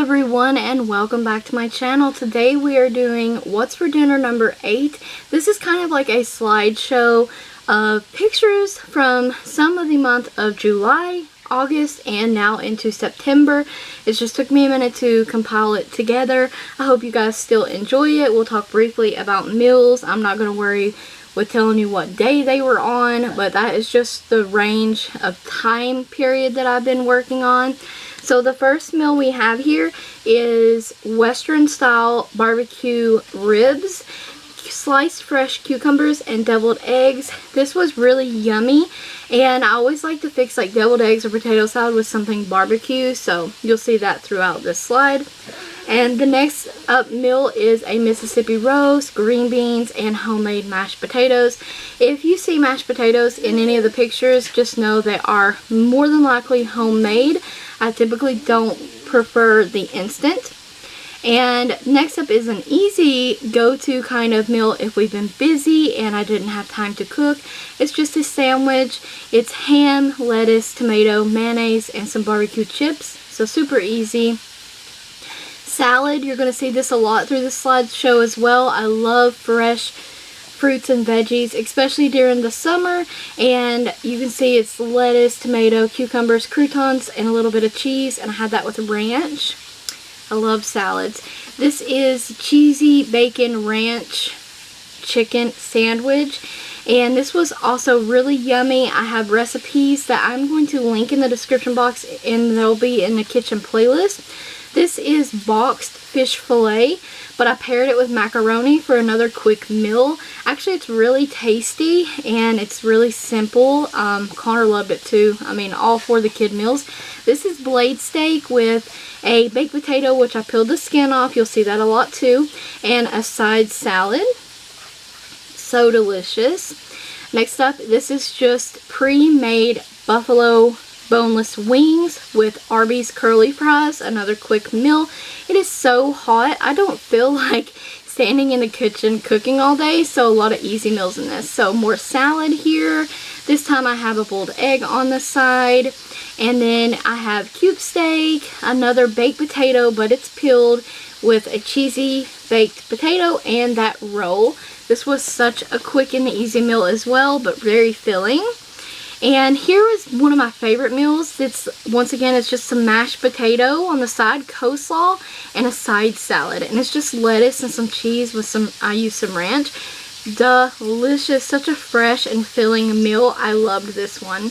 everyone, and welcome back to my channel. Today we are doing What's for Dinner number 8. This is kind of like a slideshow of pictures from some of the month of July, August, and now into September. It just took me a minute to compile it together. I hope you guys still enjoy it. We'll talk briefly about meals. I'm not going to worry with telling you what day they were on, but that is just the range of time period that I've been working on. So the first meal we have here is Western style barbecue ribs, sliced fresh cucumbers, and deviled eggs. This was really yummy, and I always like to fix like deviled eggs or potato salad with something barbecue, so you'll see that throughout this slide. And the next up meal is a Mississippi roast, green beans, and homemade mashed potatoes. If you see mashed potatoes in any of the pictures, just know they are more than likely homemade. I typically don't prefer the instant. And next up is an easy go-to kind of meal if we've been busy and I didn't have time to cook. It's just a sandwich. It's ham, lettuce, tomato, mayonnaise, and some barbecue chips. So super easy. Salad, you're going to see this a lot through the slideshow as well. I love fresh fruits and veggies, especially during the summer, and you can see it's lettuce, tomato, cucumbers, croutons, and a little bit of cheese, and I had that with ranch. I love salads. This is cheesy bacon ranch chicken sandwich, and this was also really yummy. I have recipes that I'm going to link in the description box, and they'll be in the kitchen playlist. This is boxed fish fillet, but I paired it with macaroni for another quick meal. Actually, it's really tasty and it's really simple. Connor loved it too. I mean, all for the kid meals. This is blade steak with a baked potato, which I peeled the skin off. You'll see that a lot too. And a side salad. So delicious. Next up, this is just pre-made buffalo boneless wings with Arby's curly fries, another quick meal. It is so hot. I don't feel like standing in the kitchen cooking all day, so a lot of easy meals in this. So more salad here. This time I have a boiled egg on the side, and then I have cube steak, another baked potato, but it's peeled, with a cheesy baked potato and that roll. This was such a quick and easy meal as well, but very filling. And here is one of my favorite meals. Once again, it's just some mashed potato on the side, coleslaw, and a side salad. And it's just lettuce and some cheese with I use some ranch. Delicious. Such a fresh and filling meal. I loved this one.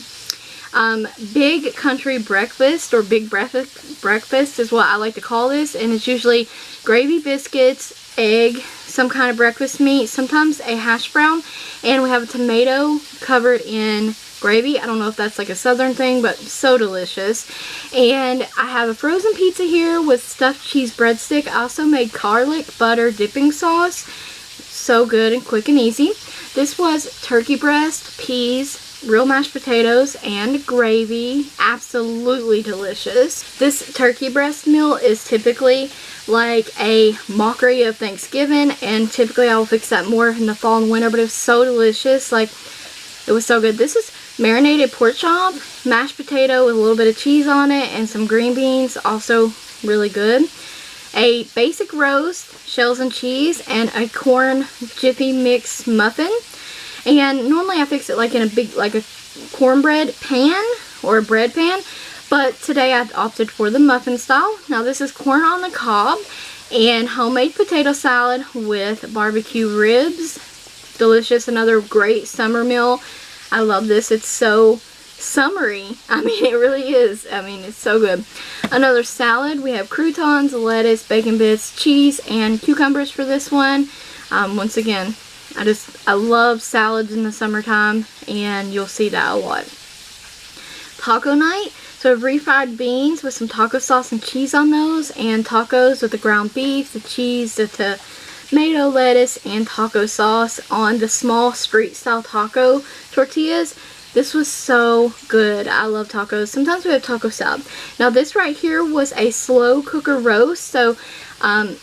Big country breakfast, or big breakfast is what I like to call this. And it's usually gravy biscuits, egg, some kind of breakfast meat, sometimes a hash brown. And we have a tomato covered in gravy. I don't know if that's like a southern thing, but so delicious. And I have a frozen pizza here with stuffed cheese breadstick. I also made garlic butter dipping sauce. So good and quick and easy. This was turkey breast, peas, real mashed potatoes, and gravy. Absolutely delicious. This turkey breast meal is typically like a mockery of Thanksgiving, and typically I will fix that more in the fall and winter, but it was so delicious. Like, it was so good. This is marinated pork chop, mashed potato with a little bit of cheese on it, and some green beans, also really good. A basic roast, shells and cheese, and a corn jiffy mix muffin. And normally I fix it like in a big, like a cornbread pan or a bread pan, but today I opted for the muffin style. Now this is corn on the cob and homemade potato salad with barbecue ribs. Delicious. Another great summer meal. I love this. It's so summery. I mean, it really is. I mean, it's so good. Another salad. We have croutons, lettuce, bacon bits, cheese, and cucumbers for this one. Once again, I love salads in the summertime, and you'll see that a lot. Taco night. So refried beans with some taco sauce and cheese on those, and tacos with the ground beef, the cheese, the tomato, lettuce, and taco sauce on the small street style taco tortillas. This was so good. I love tacos. Sometimes we have taco salad. Now this right here was a slow cooker roast. So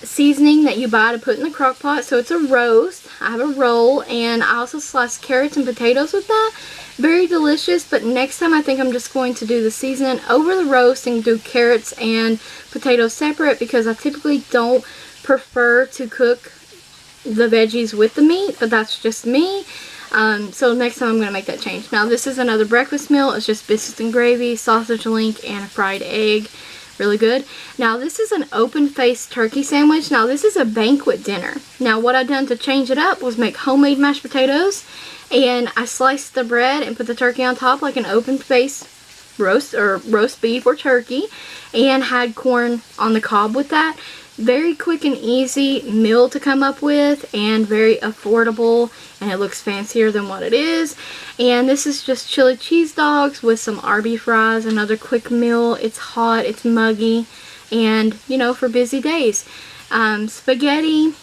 seasoning that you buy to put in the crock pot. So it's a roast. I have a roll, and I also sliced carrots and potatoes with that. Very delicious, but next time I think I'm just going to do the seasoning over the roast and do carrots and potatoes separate, because I typically don't prefer to cook the veggies with the meat, but that's just me. So next time I'm going to make that change. Now this is another breakfast meal. It's just biscuits and gravy, sausage link, and a fried egg. Really good. Now this is an open-faced turkey sandwich. Now this is a banquet dinner. Now what I done to change it up was make homemade mashed potatoes, and I sliced the bread and put the turkey on top like an open-faced roast beef or turkey, and had corn on the cob with that. Very quick and easy meal to come up with, and very affordable, and it looks fancier than what it is. And this is just chili cheese dogs with some Arby fries, another quick meal. It's hot, it's muggy, and you know, for busy days. Spaghetti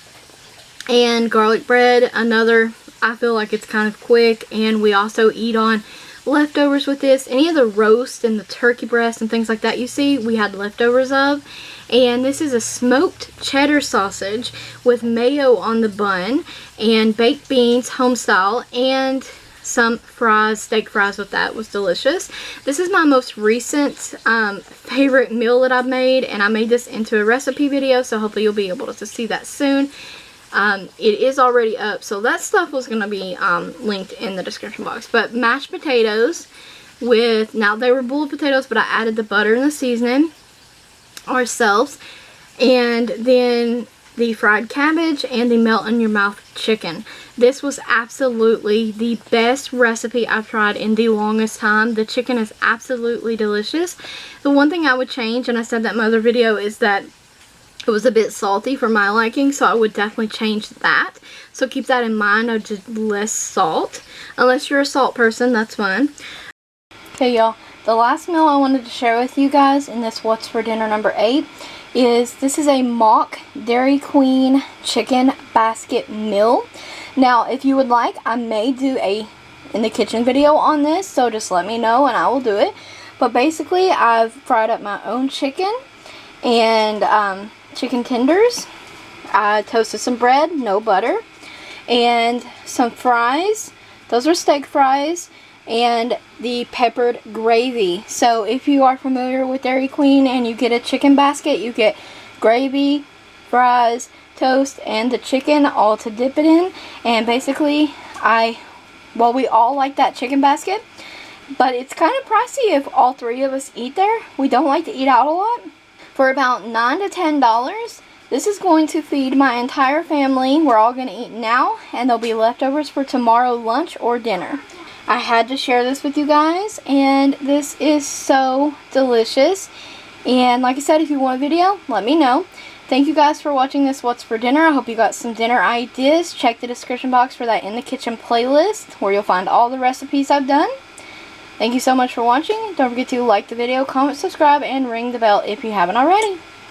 and garlic bread, another, I feel like it's kind of quick, and we also eat on leftovers with this. Any of the roast and the turkey breast and things like that you see, we had leftovers of. And this is a smoked cheddar sausage with mayo on the bun and baked beans, home style, and some fries, steak fries with that. Was delicious. This is my most recent favorite meal that I've made, and I made this into a recipe video, so hopefully you'll be able to see that soon. It is already up, so that stuff was going to be linked in the description box. But mashed potatoes with, now they were boiled potatoes, but I added the butter and the seasoning ourselves, and then the fried cabbage and the melt in your mouth chicken. This was absolutely the best recipe I've tried in the longest time. The chicken is absolutely delicious. The one thing I would change, and I said that in my other video, is that it was a bit salty for my liking, so I would definitely change that. So keep that in mind, of just less salt. Unless you're a salt person, that's fine. Okay, y'all. The last meal I wanted to share with you guys in this What's for Dinner number 8 is, this is a mock Dairy Queen chicken basket meal. Now, if you would like, I may do a in the kitchen video on this, so just let me know and I will do it. But basically, I've fried up my own chicken and chicken tenders. I toasted some bread, no butter, and some fries. Those are steak fries. And the peppered gravy. So if you are familiar with Dairy Queen and you get a chicken basket, you get gravy, fries, toast, and the chicken all to dip it in. And basically, we all like that chicken basket, but it's kind of pricey if all 3 of us eat there. We don't like to eat out a lot. For about $9 to $10, this is going to feed my entire family. We're all going to eat now, and there'll be leftovers for tomorrow lunch or dinner. I had to share this with you guys, and this is so delicious. And like I said, if you want a video, let me know. Thank you guys for watching this What's for Dinner. I hope you got some dinner ideas. Check the description box for that In the Kitchen playlist, where you'll find all the recipes I've done. Thank you so much for watching. Don't forget to like the video, comment, subscribe, and ring the bell if you haven't already.